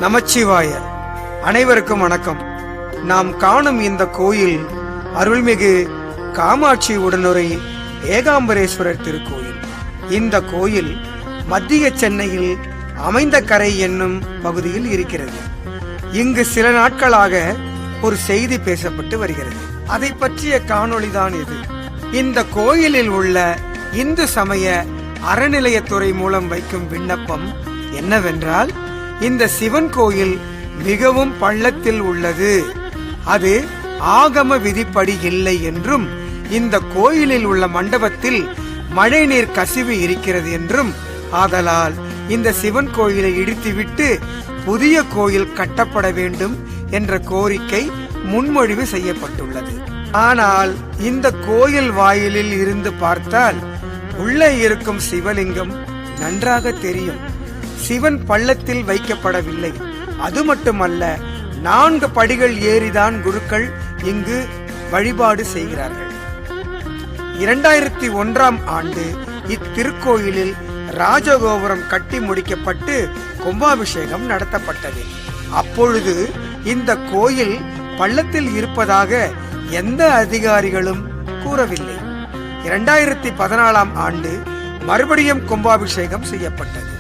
நமச்சிவாய. அனைவருக்கும் வணக்கம். நாம் காணும் இந்த கோயில் அருள்மிகு காமாட்சி உடனுரை ஏகாம்பரேஸ்வரர் திருக்கோயில். இந்த கோயில் மத்திய சென்னையில் அமைந்த கரை என்னும் பகுதியில் இருக்கிறது. இங்கு சில நாட்களாக ஒரு செய்தி பேசப்பட்டு வருகிறது. அதை பற்றிய காணொளிதான் இது. இந்த கோயிலில் உள்ள இந்து சமய அறநிலையத்துறை மூலம் வைக்கும் விண்ணப்பம் என்னவென்றால், இந்த சிவன் கோயில் மிகவும் பள்ளத்தில் உள்ளது, அது ஆகம விதிப்படி இல்லை என்றும், இந்த கோயிலில் உள்ள மண்டபத்தில் மழைநீர் கசிவு இருக்கிறது என்றும், ஆதலால் இந்த சிவன் கோயிலை இடித்துவிட்டு புதிய கோயில் கட்டப்பட வேண்டும் என்ற கோரிக்கை முன்மொழிவு செய்யப்பட்டுள்ளது. ஆனால் இந்த கோயில் வாயிலில் இருந்து பார்த்தால் உள்ளே இருக்கும் சிவலிங்கம் நன்றாக தெரியும். சிவன் பள்ளத்தில் வைக்கப்படவில்லை. அது மட்டுமல்ல, 4 படிகள் ஏறிதான் குருக்கள் இங்கு வழிபாடு செய்கிறார்கள். 2001ஆம் ஆண்டு இத்திருக்கோயிலில் ராஜகோபுரம் கட்டி முடிக்கப்பட்டு கும்பாபிஷேகம் நடத்தப்பட்டது. அப்பொழுது இந்த கோயில் பள்ளத்தில் இருப்பதாக எந்த அதிகாரிகளும் கூறவில்லை. 2014ஆம் ஆண்டு மறுபடியும் கும்பாபிஷேகம் செய்யப்பட்டது.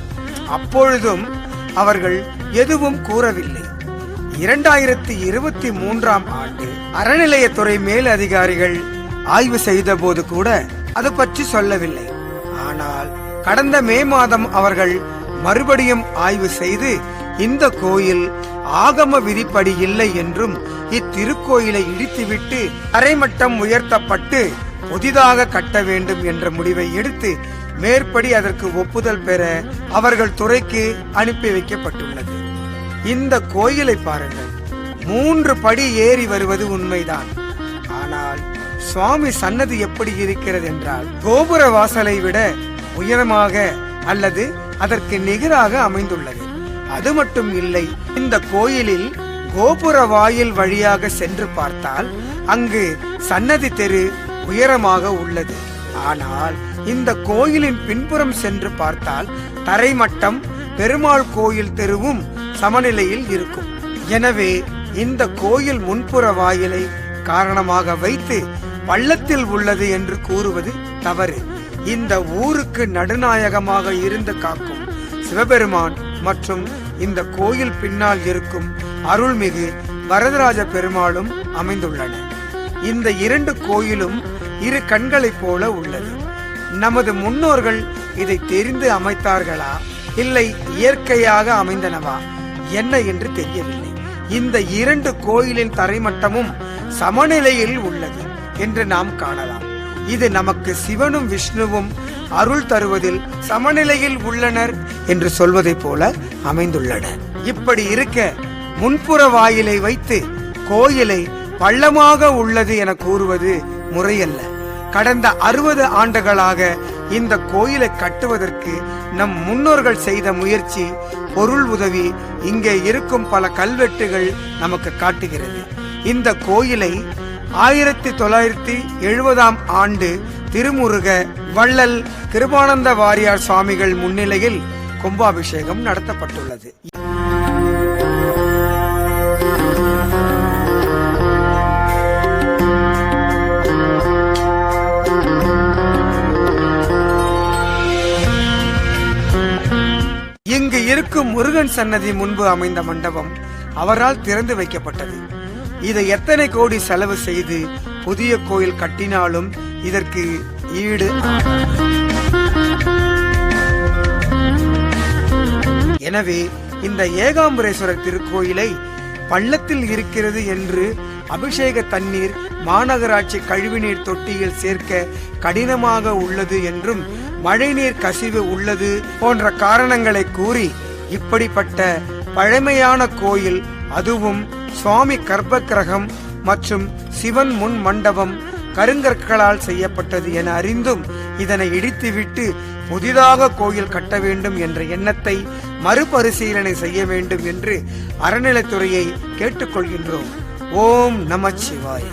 அப்பொழுதும் அவர்கள் எதுவும் கூறவில்லை. 2023ஆம் ஆண்டு அறநிலையத்துறை மேல் அதிகாரிகள் ஆய்வு செய்த போது கூட அது பற்றி சொல்லவில்லை. ஆனால் கடந்த மே மாதம் அவர்கள் மறுபடியும் ஆய்வு செய்து இந்த கோயில் ஆகம விதிப்படி இல்லை என்றும், இத்திருக்கோயிலை இடித்துவிட்டு தரைமட்டம் உயர்த்தப்பட்டு புதிதாக கட்ட வேண்டும் என்ற முடிவை எடுத்து மேற்படி அதற்கு ஒப்புதல் பெற அவர்கள் துறைக்கு அனுப்பி வைக்கப்பட்டுள்ளது. இந்த கோயிலை பாருங்கள், 3 படி ஏறி வருவது உண்மைதான். ஆனால் சுவாமி சன்னதி எப்படி இருக்கிறது என்றால், கோபுர வாசலை விட உயரமாக அல்லது அதற்கு நிகராக அமைந்துள்ளது. அது மட்டும் இல்லை, இந்த கோயிலில் கோபுர வாயில் வழியாக சென்று பார்த்தால் அங்கு சன்னதி தெரு உயரமாக உள்ளது. ஆனால் இந்த கோயிலின் பின்புறம் சென்று பார்த்தால் தரைமட்டம், பெருமாள் கோயில் தெருவும் சமநிலையில் இருக்கும். எனவே இந்த கோயில் முன்புற வாயிலை காரணமாக வைத்து பள்ளத்தில் உள்ளது என்று கூறுவது தவறு. இந்த ஊருக்கு நடுநாயகமாக இருந்து காக்கும் சிவபெருமான் மற்றும் இந்த கோயில் பின்னால் இருக்கும் அருள்மிகு வரதராஜ பெருமாளும் அமைந்துள்ளன. இந்த 2 கோயிலும் 2 கண்களைப் போல உள்ளது. நமது முன்னோர்கள் இதை தெரிந்து அமைத்தார்களா, இல்லை இயற்கையாக அமைந்தனவா என்ன என்று தெரியவில்லை. இந்த 2 கோயிலின் தரைமட்டமும் சமநிலையில் உள்ளது என்று நாம் காணலாம். இது நமக்கு சிவனும் விஷ்ணுவும் அருள் தருவதில் சமநிலையில் உள்ளனர் என்று சொல்வதை போல அமைந்துள்ளன. இப்படி இருக்க முன்புற வாயிலை வைத்து கோயிலை பள்ளமாக உள்ளது என கூறுவது முறையல்ல. கடந்த 60 ஆண்டுகளாக இந்த கோயிலை கட்டுவதற்கு நம் முன்னோர்கள் செய்த முயற்சி, பொருள் உதவி இங்கே இருக்கும் பல கல்வெட்டுகள் நமக்கு காட்டுகிறது. இந்த கோயிலை 1970ஆம் ஆண்டு திருமுருக வள்ளல் கிருபானந்த வாரியார் சுவாமிகள் முன்னிலையில் கும்பாபிஷேகம் நடத்தப்பட்டுள்ளது. இங்கு இருக்கும் முருகன் சன்னதி முன்பு அமைந்த மண்டபம் அவரால் திறந்து வைக்கப்பட்டது. இதை எத்தனை கோடி செலவு செய்து புதிய கோயில் கட்டினாலும் இதற்கு ஈடு. எனவே இந்த ஏகாம்பரேஸ்வரர் திருக்கோயிலை பள்ளத்தில் இருக்கிறது என்று அபிஷேக தண்ணீர் மாநகராட்சி கழிவுநீர் தொட்டியில் சேர்க்க கடினமாக உள்ளது என்றும், மழைநீர் கசிவு உள்ளது போன்ற காரணங்களை கூறி இப்படிப்பட்ட பழமையான கோயில், அதுவும் சுவாமி கர்ப்ப கிரகம் மற்றும் சிவன் முன் மண்டபம் கருங்கற்களால் செய்யப்பட்டது என அறிந்தும் இதனை இடித்துவிட்டு புதிதாக கோயில் கட்ட வேண்டும் என்ற எண்ணத்தை மறுபரிசீலனை செய்ய வேண்டும் என்று அறநிலைத்துறையை கேட்டுக்கொள்கின்றோம். ஓம் நமச்சிவாய.